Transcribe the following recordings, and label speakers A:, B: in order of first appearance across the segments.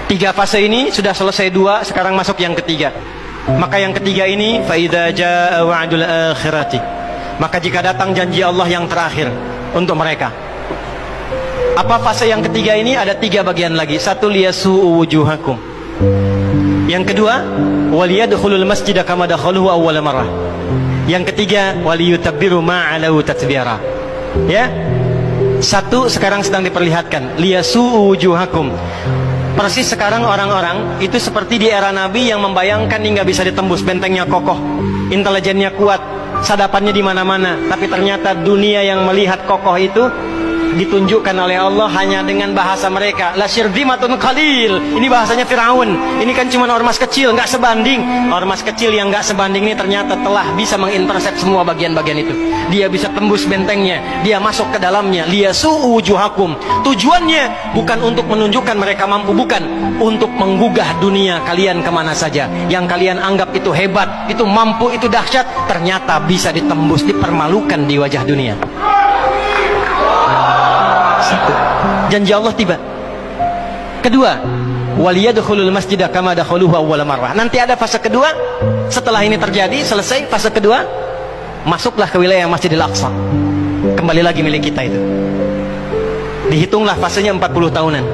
A: Tiga fase ini sudah selesai dua, sekarang masuk yang ketiga. Maka yang ketiga ini, فَإِذَا جَاءَ وَعْدُ الْآخِرَةِ, maka jika datang janji Allah yang terakhir untuk mereka. Apa fase yang ketiga ini? Ada tiga bagian lagi. Satu, liyasu'u wujuhakum. Yang kedua, waliyadkhulul masjida kama dakhaluhu awwala marrah. Yang ketiga, waliyutabbiru ma'alahu tatbira. Ya. Satu sekarang sedang diperlihatkan, liyasu'u wujuhakum. Persis sekarang orang-orang itu seperti di era Nabi yang membayangkan hingga bisa ditembus, bentengnya kokoh, intelijennya kuat, sadapannya di mana-mana. Tapi ternyata dunia yang melihat kokoh itu ditunjukkan oleh Allah hanya dengan bahasa mereka, la syirzimatun qalil. Ini bahasanya Firaun. Ini kan cuma ormas kecil, nggak sebanding. Ormas kecil yang nggak sebanding ini ternyata telah bisa mengintersep semua bagian-bagian itu. Dia bisa tembus bentengnya, dia masuk ke dalamnya. Liyasu'u wujuhakum. Tujuannya bukan untuk menunjukkan mereka mampu, bukan, untuk menggugah dunia kalian kemana saja. Yang kalian anggap itu hebat, itu mampu, itu dahsyat, ternyata bisa ditembus, dipermalukan di wajah dunia. Satu, janji Allah tiba. Kedua, waliyadkhulul masjida kama dakhaluhu awwala marrah. Nanti ada fase kedua. Setelah ini terjadi, selesai fase kedua, masuklah ke wilayah Masjidil Aqsa. Kembali lagi milik kita itu. Dihitunglah fasenya 40 tahunan.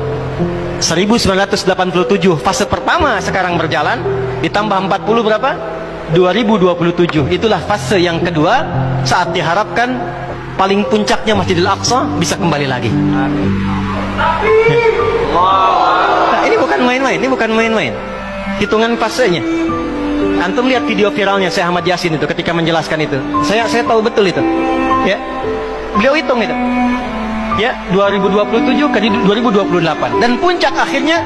A: 1987 fase pertama sekarang berjalan, ditambah 40 berapa? 2027. Itulah fase yang kedua, saat diharapkan paling puncaknya Masjidil Aqsa bisa kembali lagi. Nah, ini bukan main-main, ini bukan main-main. Hitungan fasenya. Antum lihat video viralnya Syekh Ahmad Yasin itu ketika menjelaskan itu. Saya tahu betul itu. Ya. Beliau hitung itu. Ya, 2027 ke 2028 dan puncak akhirnya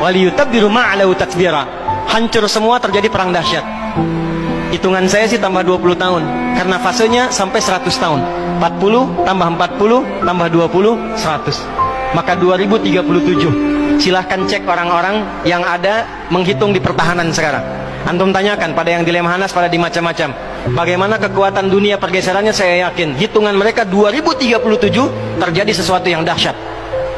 A: waliyutabbiru ma'alahu tatbira. Hancur semua, terjadi perang dahsyat. Hitungan saya sih tambah 20 tahun karena fasenya sampai 100 tahun. 40 tambah 40 tambah 20 100. Maka 2037. Silahkan cek orang-orang yang ada menghitung di pertahanan sekarang. Antum tanyakan pada yang di Lemhanas, pada di macam-macam, bagaimana kekuatan dunia pergeserannya. Saya yakin hitungan mereka 2037 terjadi sesuatu yang dahsyat.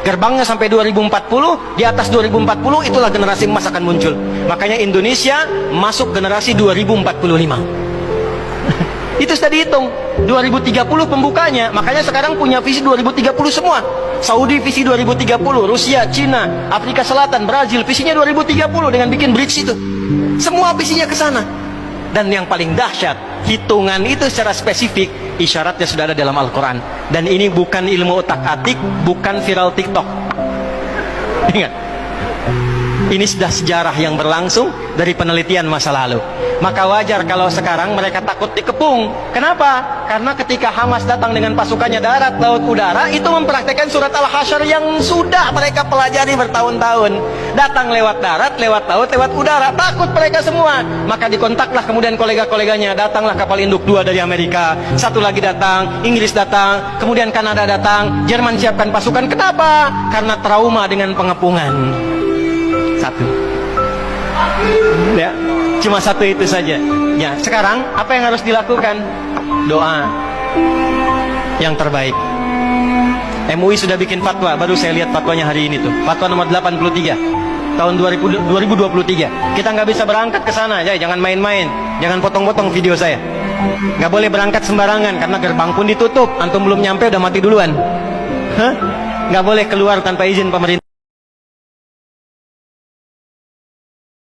A: Gerbangnya sampai 2040, di atas 2040 itulah generasi emas akan muncul. Makanya Indonesia masuk generasi 2045. Itu sudah dihitung 2030 pembukanya. Makanya sekarang punya visi 2030 semua. Saudi visi 2030, Rusia, Cina, Afrika Selatan, Brazil visinya 2030 dengan bikin bridge itu. Semua visinya ke sana. Dan yang paling dahsyat, hitungan itu secara spesifik isyaratnya sudah ada dalam Al-Quran. Dan ini bukan ilmu otak-atik, bukan viral TikTok. Ingat, ini sudah sejarah yang berlangsung dari penelitian masa lalu. Maka wajar kalau sekarang mereka takut dikepung. Kenapa? Karena ketika Hamas datang dengan pasukannya darat, laut, udara, itu mempraktekkan surat Al-Hasyr yang sudah mereka pelajari bertahun-tahun. Datang lewat darat, lewat laut, lewat udara. Takut mereka semua. Maka dikontaklah kemudian kolega-koleganya. Datanglah kapal induk 2 dari Amerika, satu lagi datang, Inggris datang, kemudian Kanada datang, Jerman siapkan pasukan. Kenapa? Karena trauma dengan pengepungan. Satu. Ya, cuma satu itu saja. Ya, sekarang apa yang harus dilakukan? Doa yang terbaik. MUI sudah bikin fatwa, baru saya lihat fatwanya hari ini tuh. Fatwa nomor 83 tahun 2023. Kita nggak bisa berangkat ke sana, ya, jangan main-main, jangan potong-potong video saya. Nggak boleh berangkat sembarangan karena gerbang pun ditutup. Antum belum nyampe udah mati duluan. Nggak boleh keluar tanpa izin pemerintah.